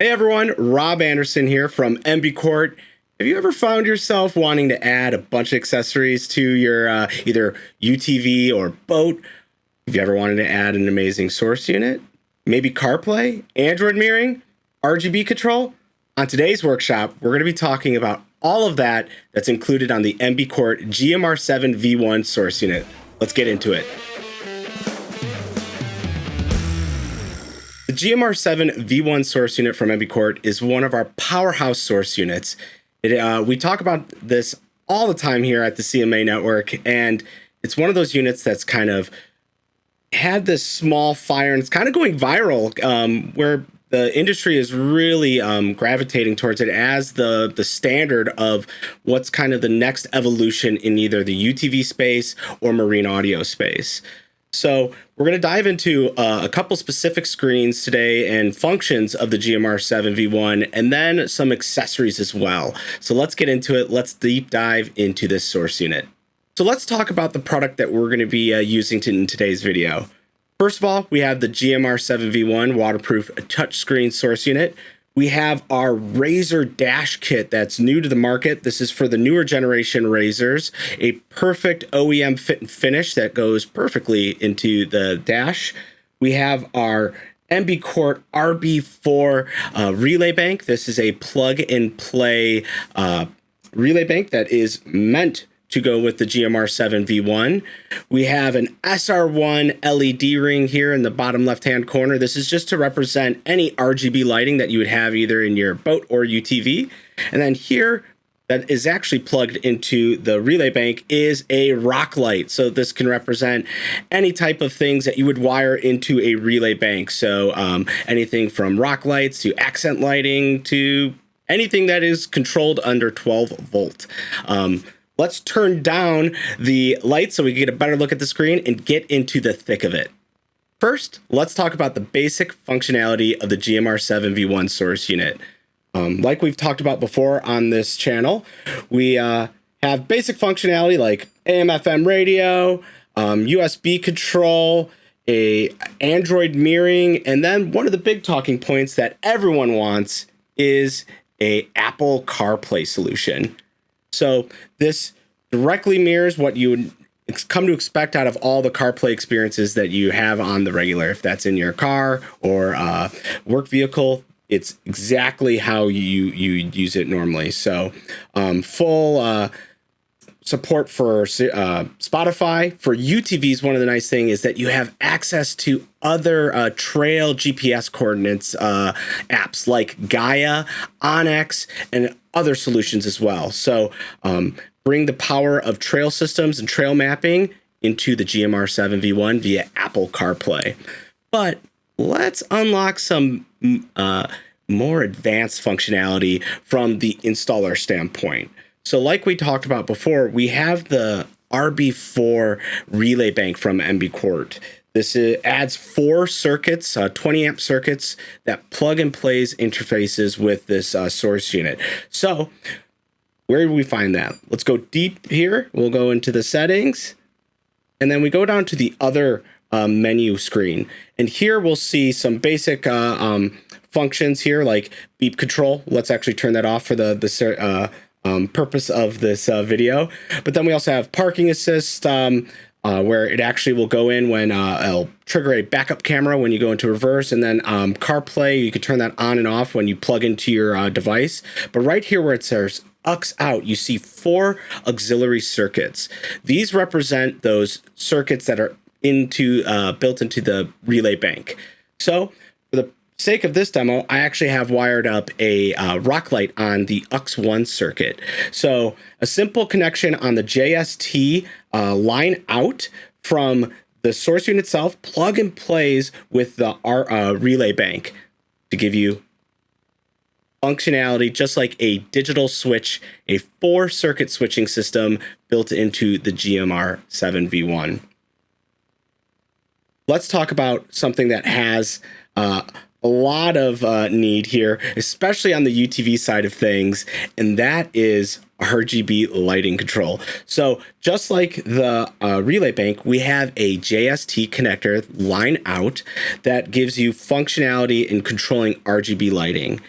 Hey everyone, Rob Anderson here from Quart. Have you ever found yourself wanting to add a bunch of accessories to your either UTV or boat? Have you ever wanted to add an amazing source unit? Maybe CarPlay, Android mirroring, RGB control? On today's workshop, we're going to be talking about all of that that's included on the Quart GMR7 V1 source unit. Let's get into it. The GMR7 V1 source unit from Quart is one of our powerhouse source units. We talk about this all the time here at the CMA network, and it's one of those units that's kind of had this small fire, and it's kind of going viral, where the industry is really gravitating towards it as the standard of what's kind of the next evolution in either the UTV space or marine audio space. So we're going to dive into a couple specific screens today and functions of the GMR7 V1, and then some accessories as well. So let's get into it. Let's deep dive into this source unit. So let's talk about the product that we're going to be using in today's video. First of all, we have the GMR7 V1 waterproof touchscreen source unit. We have our Razor dash kit that's new to the market. This is for the newer generation Razors, a perfect OEM fit and finish that goes perfectly into the dash. We have our Quart RB4 relay bank. This is a plug and play relay bank that is meant to go with the GMR7 V1. We have an SR1 LED ring here in the bottom left-hand corner. This is just to represent any RGB lighting that you would have either in your boat or UTV. And then here, that is actually plugged into the relay bank, is a rock light. So this can represent any type of things that you would wire into a relay bank. So anything from rock lights to accent lighting to anything that is controlled under 12 volt. Let's turn down the lights so we can get a better look at the screen and get into the thick of it. First, let's talk about the basic functionality of the GMR7 V1 source unit. Like we've talked about before on this channel, we have basic functionality like AM/FM radio, USB control, a Android mirroring, and then one of the big talking points that everyone wants is a Apple CarPlay solution. So this directly mirrors what you would come to expect out of all the CarPlay experiences that you have on the regular. If that's in your car or work vehicle, it's exactly how you use it normally. So full support for Spotify. For UTVs, one of the nice things is that you have access to other trail GPS coordinates apps like Gaia, Onyx, and other solutions as well. So bring the power of trail systems and trail mapping into the GMR7 V1 via Apple CarPlay. But let's unlock some more advanced functionality from the installer standpoint. So like we talked about before, we have the RB4 relay bank from Quart. This adds 4 circuits, 20 amp circuits that plug and plays interfaces with this source unit. So where do we find that? Let's go deep here. We'll go into the settings, and then we go down to the other menu screen. And here we'll see some basic functions here like beep control. Let's actually turn that off for the purpose of this video. But then we also have parking assist, where it actually will go in when it'll trigger a backup camera when you go into reverse, and then CarPlay, you can turn that on and off when you plug into your device. But right here where it says aux out, you see 4 auxiliary circuits. These represent those circuits that are built into the relay bank. So for the sake of this demo, I actually have wired up a rock light on the aux1 circuit. So a simple connection on the JST line out from the source unit itself, plug and plays with the relay bank to give you functionality just like a digital switch, a 4-circuit switching system built into the GMR7 V1. Let's talk about something that has a lot of need here, especially on the UTV side of things, and that is RGB lighting control. So just like the relay bank, we have a JST connector line out that gives you functionality in controlling RGB lighting.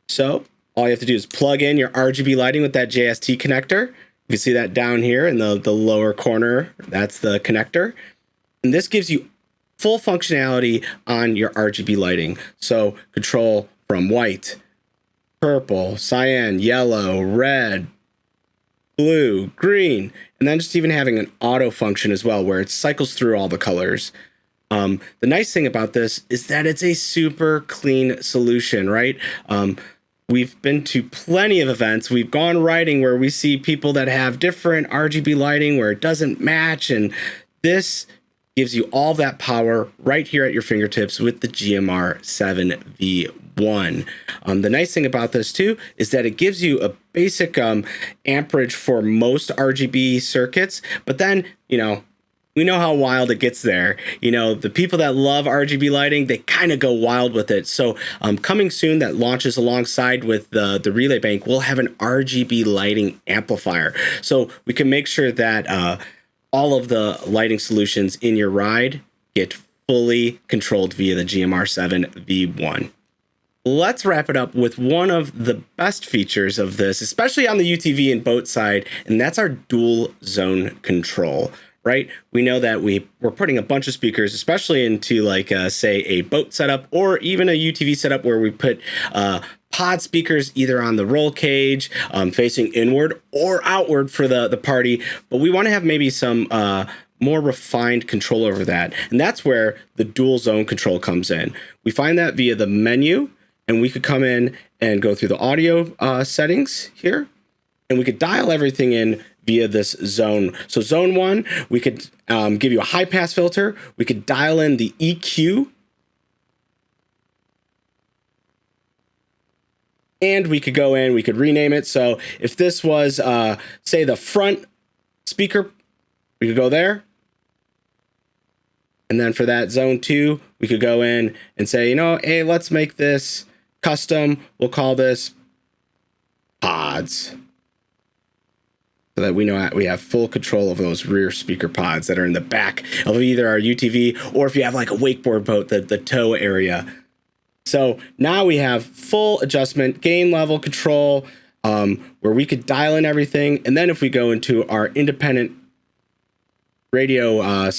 So all you have to do is plug in your RGB lighting with that JST connector. You can see that down here in the lower corner. That's the connector. And this gives you full functionality on your RGB lighting. So control from white, purple, cyan, yellow, red, blue, green, and then just even having an auto function as well, where it cycles through all the colors. The nice thing about this is that it's a super clean solution, right? We've been to plenty of events. We've gone riding where we see people that have different RGB lighting where it doesn't match, and this gives you all that power right here at your fingertips with the GMR 7V1. The nice thing about this too is that it gives you a basic amperage for most RGB circuits, but then, you know, we know how wild it gets there. You know, the people that love RGB lighting, they kind of go wild with it. So coming soon, that launches alongside with the relay bank, we'll have an RGB lighting amplifier. So we can make sure that all of the lighting solutions in your ride get fully controlled via the GMR 7V1. Let's wrap it up with one of the best features of this, especially on the UTV and boat side, and that's our dual zone control, right? We know that we're putting a bunch of speakers, especially into like, say, a boat setup or even a UTV setup where we put pod speakers either on the roll cage, facing inward or outward for the party. But we want to have maybe some more refined control over that. And that's where the dual zone control comes in. We find that via the menu, and we could come in and go through the audio settings here, and we could dial everything in via this zone. So zone 1, we could give you a high pass filter. We could dial in the EQ, and we could go in, we could rename it. So if this was, say, the front speaker, we could go there. And then for that zone 2, we could go in and say, you know, hey, let's make this custom. We'll call this pods, so that we know we have full control of those rear speaker pods that are in the back of either our UTV, or if you have like a wakeboard boat, the tow area. So now we have full adjustment, gain level control, where we could dial in everything. And then if we go into our independent radio,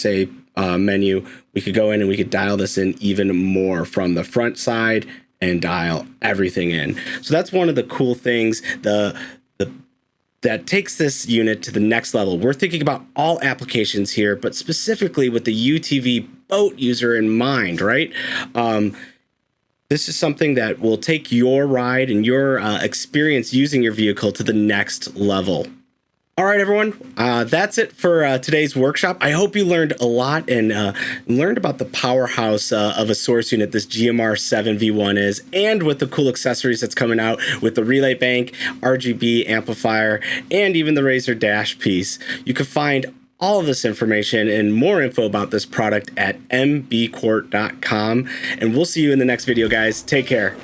menu, we could go in and we could dial this in even more from the front side and dial everything in. So that's one of the cool things that takes this unit to the next level. We're thinking about all applications here, but specifically with the UTV boat user in mind, right? This is something that will take your ride and your experience using your vehicle to the next level. All right, everyone, that's it for today's workshop. I hope you learned a lot and learned about the powerhouse of a source unit this GMR 7V1 is, and with the cool accessories that's coming out with the relay bank, RGB amplifier, and even the Razor dash piece. You can find all of this information and more info about this product at mbquart.com, and we'll see you in the next video, guys. Take care.